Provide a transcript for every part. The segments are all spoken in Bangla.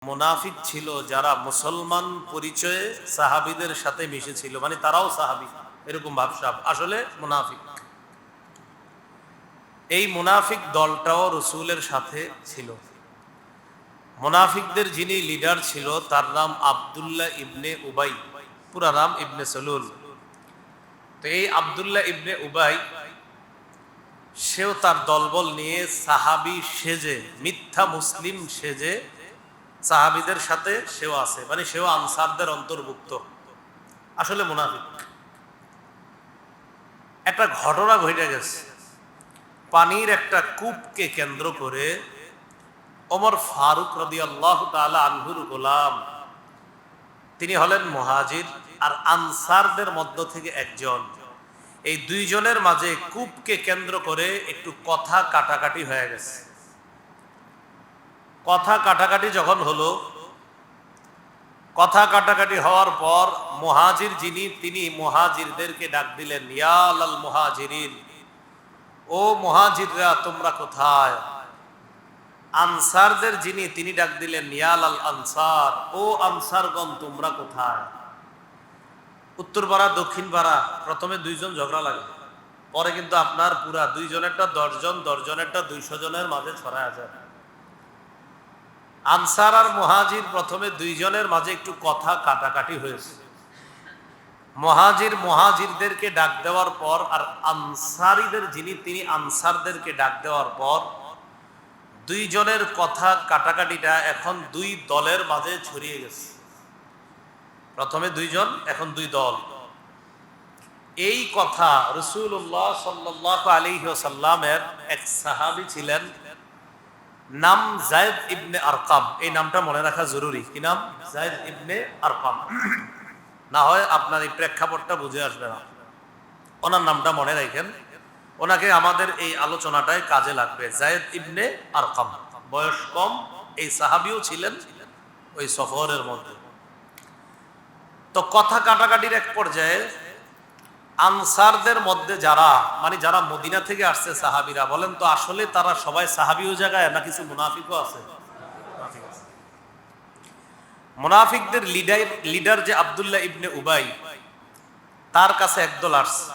মুনাফিক ছিল যারা মুসলমান পরিচয়ে সাহাবীদের সাথে মিশেছিল, মানে তারাও সাহাবী এরকম ভাবসাব, আসলে মুনাফিক। এই মুনাফিক দলটাও রসুলের সাথে ছিল। মুনাফিকদের যিনি লিডার ছিল তার নাম আব্দুল্লাহ ইবনে উবাই, পুরা নাম ইবনে সলুল। তো এই আব্দুল্লাহ ইবনে উবাই সেও তার দলবল নিয়ে সাহাবী সেজে, মিথ্যা মুসলিম সেজে সাহাবীদের সাথে সেও আছে, মানে সেও আনসারদের অন্তর্ভুক্ত, আসলে মুনাফিক। একটা ঘটনা ঘটে গেছে, পানির একটা কূপকে কেন্দ্র করে ওমর ফারুক রাদিয়াল্লাহু তাআলা আনহুর গোলাম, তিনি হলেন মুহাজির আর আনসারদের মধ্য থেকে একজন। এই দুইজনের মাঝে কূপকে কেন্দ্র করে একটু কথা কাটাকাটি হয়ে গেছে। কথা কাটাকাটি যখন হলো, কথা কাটাকাটি হওয়ার পর মুহাজির যিনি, তিনি মুহাজিরদেরকে ডাক দিলেন, ইয়া লাল মুহাজিরিন, ও মুহাজিররা তোমরা কোথায়? আনসারদের যিনি, তিনি ডাক দিলেন, ইয়া লাল আনসার, ও আনসারগণ তোমরা কোথায়? উত্তর পাড়া দক্ষিণ পাড়া, প্রথমে দুইজন ঝগড়া লাগে, পরে কিন্তু আপনার পুরা দুইজনেরটা 10 জন, 10 জনেরটা 200 জনের মাঝে ছড়ায় যায়। আনসার আর মুহাজির প্রথমে দুইজনের মাঝে একটু কথা কাটাকাটি হয়েছে। মুহাজিরদেরকে ডাক দেওয়ার পর আর আনসারীদের যিনি, তিনি আনসারদেরকে ডাক দেওয়ার পর দুইজনের কথা কাটাকাটিটা এখন দুই দলের মাঝে ছড়িয়ে গেছে। প্রথমে দুইজন, এখন দুই দল। এই কথা রাসূলুল্লাহ সাল্লাল্লাহু আলাইহি ওয়াসাল্লামের এক সাহাবী ছিলেন, নাম যায়েদ ইবনে আরকাম। এই নামটা মনে রাখা জরুরি। কি নাম? যায়েদ ইবনে আরকাম। না হয় আপনার এই প্রেক্ষাপটটা বুঝে আসবে না। ওনার নামটা মনে রাখেন, ওনাকে আমাদের এই আলোচনাটায় কাজে লাগবে। যায়েদ ইবনে আরকাম, বয়স কম, এই সাহাবীও ছিলেন ওই সফরের মধ্যে। তো কথা কাটাকাটির এক পর্যায়ে আনসারদের মধ্যে যারা, মানে যারা মদিনা থেকে আসছে সাহাবীরা, বলেন তো আসলে তারা সবাই সাহাবীও জায়গায় না কিছু মুনাফিকও আছে? মুনাফিকদের লিডার যে আব্দুল্লাহ ইবনে উবাই, তার কাছে একদল আসছে।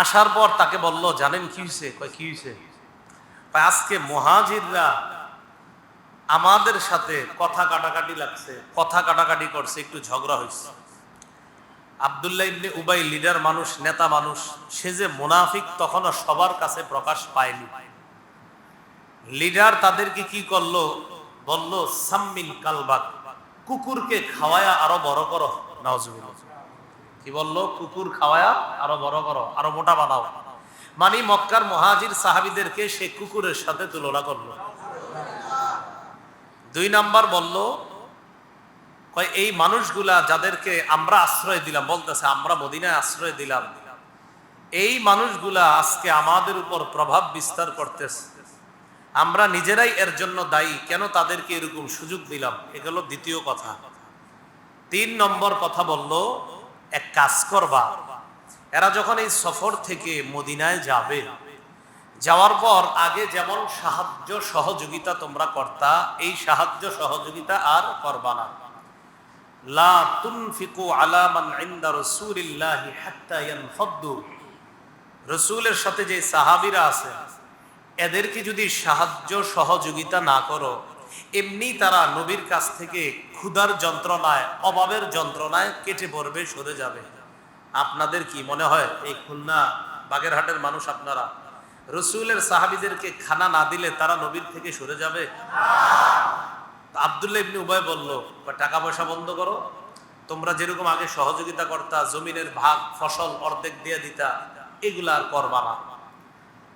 আসার পর তাকে বলল, জানেন কি হয়েছে? কি হয়েছে? আজকে মুহাজিররা আমাদের সাথে কথা কাটাকাটি লাগছে, কথা কাটাকাটি করছে, একটু ঝগড়া হয়েছে। আব্দুল্লাহ ইবনে উবাই লিডার মানুষ, নেতা মানুষ, সে যে মুনাফিক তখনও সবার কাছে প্রকাশ পায়নি। লিডার তাদেরকে কি করলো? বলল, সাম্মিন কালবাক, কুকুরকে খাওয়ায়া আরো বড় করো। নাউজুবিল্লাহ। কি বললো? কুকুর খাওয়ায়া আরো বড় করো, আরো মোটা বানাও। মানে মক্কার মুহাজির সাহাবীদেরকে সে কুকুরের সাথে তুলনা করলো। 2 নাম্বার বলল, এই মানুষগুলা যাদেরকে আমরা আশ্রয় দিলাম, বলতেছে আমরা মদিনায় আশ্রয় দিলাম, এই মানুষগুলা আজকে আমাদের উপর প্রভাব বিস্তার করতেছে, আমরা নিজেরাই এর জন্য দায়ী, কেন তাদেরকে এরকম সুযোগ দিলাম? এগুলো দ্বিতীয় কথা। 3 নম্বর কথা বলল, এক কাজ করবা, এরা যখন এই সফর থেকে মদিনায় যাবে, যাওয়ার পর আগে যেমন সাহায্য সহযোগিতা তোমরা করতা, এই সাহায্য সহযোগিতা আর করবা না। লা তুনফিকু আলা মান ইনদা রাসূলিল্লাহি হাত্তা ইয়ানফাদ্দু, রাসূলের সাথে যে সাহাবীরা আছে এদেরকে যদি সাহায্য সহযোগিতা না করো, এমনি তারা নবীর কাছ থেকে ক্ষুধার যন্ত্রণায়, অভাবের যন্ত্রণায় কেটে পড়বে, সরে যাবে। আপনাদের কি মনে হয় এই খুলনা বাগেরহাটের মানুষ আপনারা রাসূলের সাহাবীদেরকে খানা না দিলে তারা নবীর থেকে সরে যাবে? আব্দুল্লাহ ইবনে উবাই বলল, টাকা পয়সা বন্ধ করো, তোমরা যেরকম আগে সহযোগিতা করতা, জমিনের ভাগ ফসল অর্ধেক দিয়ে দিতা, এগুলা আর করবা না।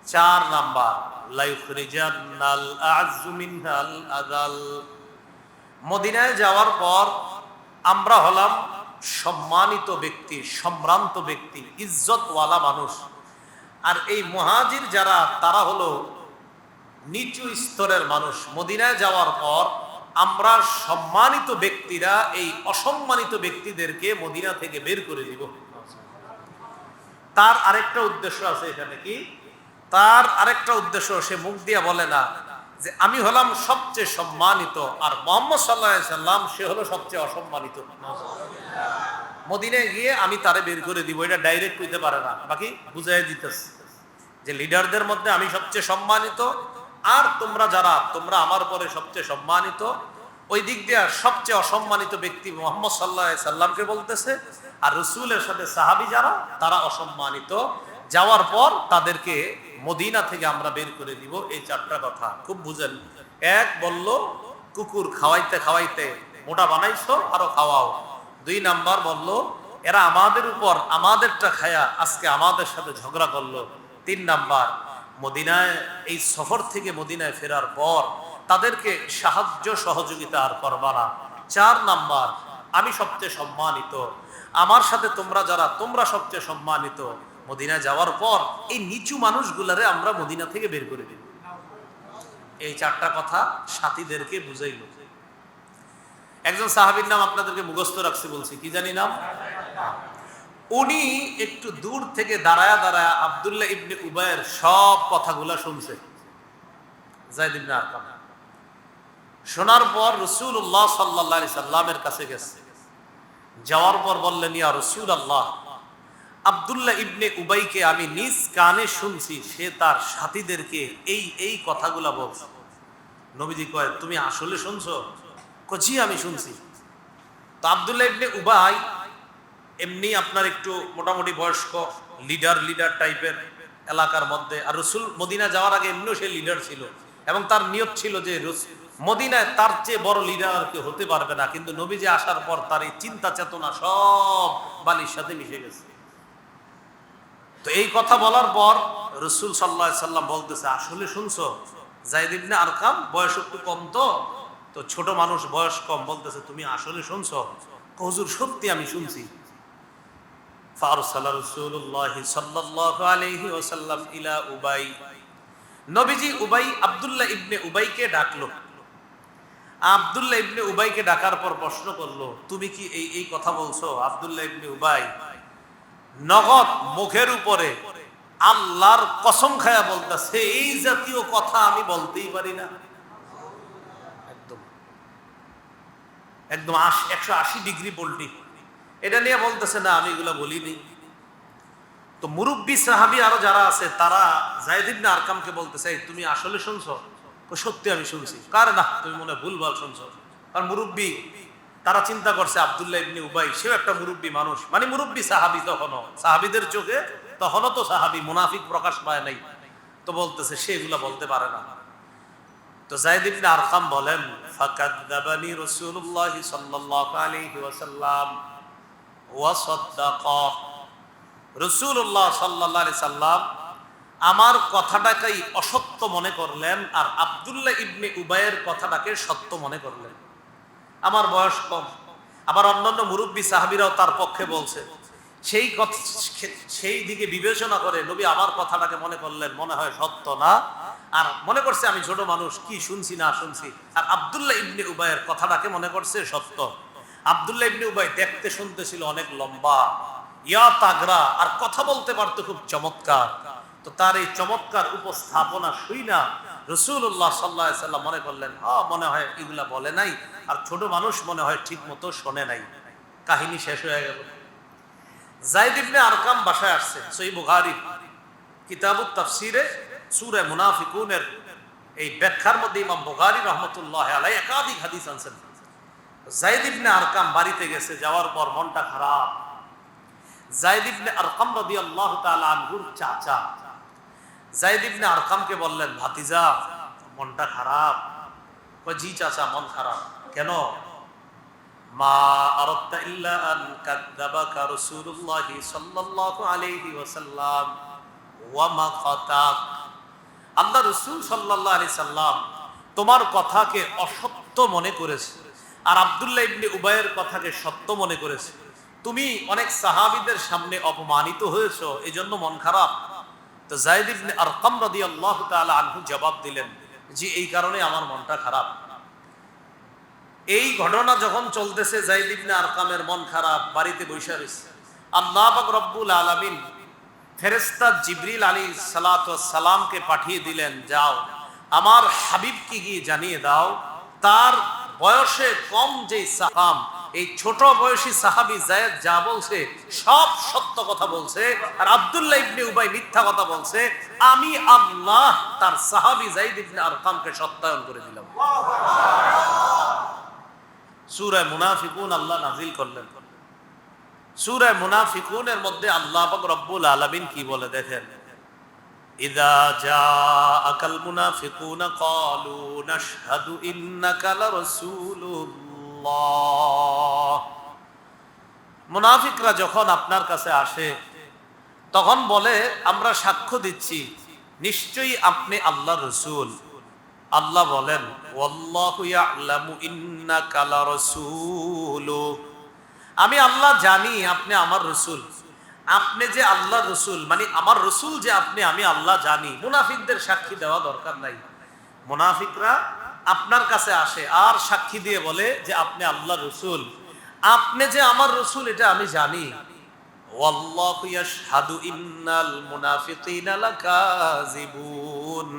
4 নাম্বার, লা ইখরিজান্নাল আ'যু মিনহাল আযাল, মদিনায় যাওয়ার পর আমরা হলাম সম্মানিত ব্যক্তি, সম্ভ্রান্ত ব্যক্তি, ইজ্জতওয়ালা মানুষ, আর এই মুহাজির যারা তারা হলো নিচু স্তরের মানুষ। মদিনায় যাওয়ার পর আমরা সম্মানিত ব্যক্তিরা এই অসম্মানিত ব্যক্তিদেরকে মদিনা থেকে বের করে দিব। তার আরেকটা উদ্দেশ্য আছে এখানে। কি তার আরেকটা উদ্দেশ্য? সে মুখ দিয়ে বলে না, যে আমি হলাম সবচেয়ে সম্মানিত আর মুহাম্মদ সাল্লাল্লাহু আলাইহি সাল্লাম সে হলো সবচেয়ে অসম্মানিত। মদিনায় গিয়ে আমি তারে বের করে দিব, এটা ডাইরেক্ট কইতে পারে না, বাকি বুঝাই দিতেছে যে লিডারদের মধ্যে আমি সবচেয়ে সম্মানিত আর তোমরা আমার পরে সবচেয়ে সম্মানিত। ওই দিক দিয়ে সবচেয়ে অসম্মানিত ব্যক্তি মুহাম্মদ সাল্লাল্লাহু আলাইহি সাল্লামকে বলতেছে, আর রাসূলের সাথে সাহাবী যারা তারা অসম্মানিত, যাওয়ার পর তাদেরকে মদিনা থেকে আমরা বের করে দিব। এই চারটা কথা খুব বুঝেন। এক, বলল কুকুর খাওয়াইতে খাওয়াইতে মোটা বানাইছো, আরো খাওয়াও। 2 নাম্বার বলল এরা আমাদের উপর আমাদেরটা খায়া আজকে আমাদের সাথে ঝগড়া করলো। 3 নাম্বার, মদিনায় এই সফর থেকে মদিনায় ফেরার পর তাদেরকে সাহায্য সহযোগিতা আর করবা না। 4 নাম্বার, আমি সবচেয়ে সম্মানিত, আমার সাথে তোমরা সবচেয়ে সম্মানিত। মদিনায় যাওয়ার পর এই নিচু মানুষগুলারে আমরা মদিনা থেকে বের করে দিব। এই 4টা কথা সাথীদেরকে বুঝাইল। একজন সাহাবীর নাম আপনাদেরকে মুখস্থ রাখছি, বলছি কি জানি নাম। উনি একটু দূর থেকে দাঁড়ায়া দাঁড়ায়া আব্দুল্লাহ ইবনে উবাইয়ের সব কথাগুলা শুনছে। যায়েদ ইবনে আরকাম শোনার পর রাসূলুল্লাহ সাল্লাল্লাহু আলাইহি সাল্লামের কাছে গেছে। যাওয়ার পর বললেন, ইয়া রাসূলুল্লাহ, আব্দুল্লাহ ইবনে উবাইকে আমি নিজ কানে শুনছি, সে তার সাথীদেরকে এই কথাগুলা বলছে। নবীজি কয়, তুমি আসলে শুনছো? জি আমি শুনছি। তো আব্দুল্লাহ ইবনে উবাই এমনি আপনার একটু মোটামুটি বয়স্ক, লিডার টাইপের এলাকার মধ্যে, আর রাসূল মদিনা যাওয়ার আগে এমনিও সে লিডার ছিল এবং তার নিয়ত ছিল যে মদিনায় তার চেয়ে বড় লিডার আর কেউ হতে পারবে না। কিন্তু নবীজি আসার পর তার এই চিন্তা চেতনা সব বালির সাথে মিশে গেছে। তো এই কথা বলার পর রাসূল সাল্লাল্লাহু আলাইহি সাল্লাম বলতেছে, আসলে শুনছো? যায়েদ ইবনে আরকাম বয়স একটু কম, তো ছোট মানুষ, বয়স কম, বলতেছে তুমি আসলে শুনছো? হুজুর সত্যি আমি শুনছি। ফারসালা রাসূলুল্লাহ সাল্লাল্লাহু আলাইহি ওয়াসাল্লাম ইলা উবাই, নবীজি আব্দুল্লাহ ইবনে উবাইকে ডাকলো। আব্দুল্লাহ ইবনে উবাইকে ডাকার পর প্রশ্ন করলো, তুমি কি এই কথা বলছো? আব্দুল্লাহ ইবনে উবাই নগদ মুখের উপরে আল্লাহর কসম খায়া বলতেছে, এই জাতীয় কথা আমি বলতেই পারি না। একদম 180 ডিগ্রি পল্টি। এটা নিয়ে বলতেছে না আমি এগুলা বলিনি। তো মুরব্বী সাহাবী আরো যারা আছে তারা যায়েদ ইবনে আরকামকে বলতেছে, তুমি আসলে শুনছো? সত্যি আমি শুনছি। কার না, তুমি মনে ভুলভাল শুনছো। কারণ মুরব্বী, তারা চিন্তা করছে আব্দুল্লাহ ইবনে উবাই সেও একটা মুরব্বী মানুষ, মানে মুরব্বী সাহাবী, তখনও সাহাবীদের চোখে তখনও তো সাহাবী, মুনাফিক প্রকাশ পায় নাই। তো বলতেছে সে এগুলা বলতে পারে না। তো যায়েদ ইবনে আরকাম বলেন, ফাকাযযাবানি রাসূলুল্লাহ সাল্লাল্লাহু আলাইহি ওয়াসাল্লাম ওয়া সাদ্দাকা, রাসূলুল্লাহ সাল্লাল্লাহু আলাইহি সাল্লাম আমার কথাটাকেই অসত্য মনে করলেন আর আব্দুল্লাহ ইবনে উবাইয়ের কথাটাকে সত্য মনে করলেন। আমার বয়স কম, আবার অন্যান্য মুরব্বী সাহাবীরাও তার পক্ষে বলছে, সেই দিকে বিবেচনা করে নবী আমার কথাটাকে মনে করলেন মনে হয় সত্য না, আর মনে করছে আমি ছোট মানুষ, কি শুনছি না শুনছি, আর আব্দুল্লাহ ইবনে উবাইয়ের কথাটাকে মনে করছে সত্য। আব্দুল্লাহ ইবনে উবাই দেখতে শুনতে ছিল অনেক লম্বা, ইয়া তাগরা, আর কথা বলতে পারতো খুব চমৎকার। তো তার এই চমৎকার উপস্থাপনা শুইনা রাসূলুল্লাহ সাল্লাল্লাহু আলাইহি সাল্লাম মনে করলেন, মনে হয় এগুলা বলে নাই, আর ছোট মানুষ মনে হয় ঠিক মতো শোনে নাই। কাহিনী শেষ হয়ে গেল। যায়েদ ইবনে আরকাম বাসায় আসছে। সহিহ বুখারী কিতাবুত তাফসীরে সূরা মুনাফিকুনের এই ব্যাখ্যার মধ্যে ইমাম বুখারী রাহমাতুল্লাহি আলাইহি একাধিক হাদিস আনছেন। যায়েদ ইবনে আরকাম বাড়িতে গেছে, যাওয়ার পর মনটা খারাপ। যায়েদ ইবনে আরকাম রাদিয়াল্লাহু তাআলা আনহুর চাচা যায়েদ ইবনে আরকামকে বললেন, ভাতিজা মনটা খারাপ। জি চাচা, মন খারাপ কেন? মা আরাদতা ইল্লা আন কাযযাবাকা রাসূলুল্লাহ সাল্লাল্লাহু আলাইহি ওয়াসাল্লাম ওয়া মাকাতাক, আল্লাহ রাসূল সাল্লাল্লাহু আলাইহি সাল্লাম তোমার কথাকে অসত্য মনে করেছে আর আব্দুল্লাহ ইবনে উবাইয়ের কথাকে সত্য মনে করেছে। তুমি অনেক সাহাবীদের সামনে অপমানিত হয়েছো, এজন্য মন খারাপ। তো যায়েদ ইবনে আরকাম রাদিয়াল্লাহু তাআলা আনহু জবাব দিলেন, জি এই কারণে আমার মনটা খারাপ। এই ঘটনা যখন চলতেছে, যায়েদ ইবনে আরকামের মন খারাপ, বাড়িতে বসে রয়েছে। আল্লাহ পাক রব্বুল আলামিন ফেরেশতা জিবরিল আলাইহিস সালাতু ওয়াস সালামকে পাঠিয়ে দিলেন, যাও আমার হাবিবকে গিয়ে জানিয়ে দাও তার বয়সে কম যে সাহাব, এই ছোট বয়সী সাহাবী যায়েদ যা বলছে সব সত্য কথা বলছে, আর আব্দুল্লাহ ইবনে উবাই মিথ্যা কথা বলছে। আমি আল্লাহ তার সাহাবী যায়েদ ইবনে আরকামকে সত্যায়ন করে দিলাম। সূরা মুনাফিকুন আল্লাহ নাযিল করলেন। সূরা মুনাফিকুনের মধ্যে আল্লাহ পাক রব্বুল আলামিন কি বলে দেখেন, ইযা জাআকাল মুনাফিকুনা ক্বালু নাশহাদু ইন্নাকা লারাসূলুল্লাহ। মুনাফিকরা যখন আপনার কাছে আসে তখন বলে আমরা সাক্ষ্য দিচ্ছি নিশ্চয়ই আপনি আল্লাহর রাসূল। আল্লাহ বলেন ওয়াল্লাহু ইয়ালামু ইন্নাকা লারাসূলু, আমি আল্লাহ জানি আপনি আমার রাসূল। আপনি যে আল্লাহর রাসূল মানে আমার রাসূল যে আপনি, আমি আল্লাহ জানি। মুনাফিকদের সাক্ষী দেওয়া দরকার নাই। মুনাফিকরা আপনার কাছে আসে আর সাক্ষী দিয়ে বলে যে আপনি আল্লাহর রাসূল, আপনি যে আমার রাসূল এটা আমি জানি। ওয়াল্লাহু ইয়াশহাদু ইন্নাল মুনাফিকিনা লাকাযিবুন,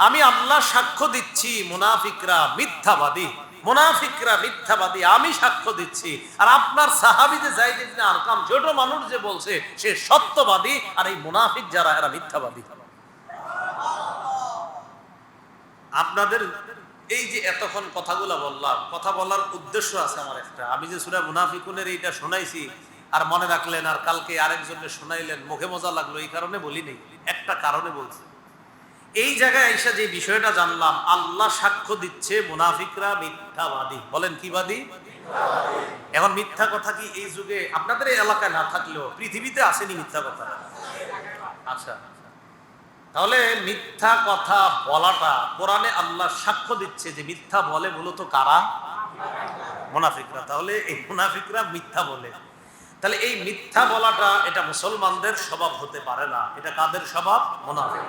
আমি আল্লাহ সাক্ষ্য দিচ্ছি মুনাফিকরা মিথ্যাবাদী, মুনাফিকরা মিথ্যাবাদী, আমি সাক্ষ্য দিচ্ছি। আর আপনার সাহাবী যে যায়েদ ইবনে আরকাম ছোট মানুষ যে বলছে সে সত্যবাদী, আর এই মুনাফিক যারা এরা মিথ্যাবাদী। আপনাদের এই যে এতক্ষণ কথাগুলো বললাম, কথা বলার উদ্দেশ্য আছে আমার একটা। আমি যে সূরা মুনাফিকুনের এইটা শোনাইছি আর মনে রাখলেন, আর কালকে আরেকজনকে শোনাইলেন, মুখে মজা লাগলো, এই কারণে বলি নেই, একটা কারণে বলছি। এই জায়গায় আইসা যে বিষয়টা জানলাম, আল্লাহ সাক্ষ্য দিচ্ছে মুনাফিকরা মিথ্যাবাদী। বলেন কি বাদী? এখন মিথ্যা কথা কি এই যুগে আপনাদের এই এলাকায় না থাকলেও পৃথিবীতে আসেনি মিথ্যা কথা? আচ্ছা, তাহলে মিথ্যা কথা বলাটা কোরআনে আল্লাহ সাক্ষ্য দিচ্ছে যে মিথ্যা বলে মূলত কারা? মুনাফিকরা। তাহলে এই মুনাফিকরা মিথ্যা বলে, তাহলে এই মিথ্যা বলাটা এটা মুসলমানদের স্বভাব হতে পারে না। এটা কাদের স্বভাব? মুনাফিক।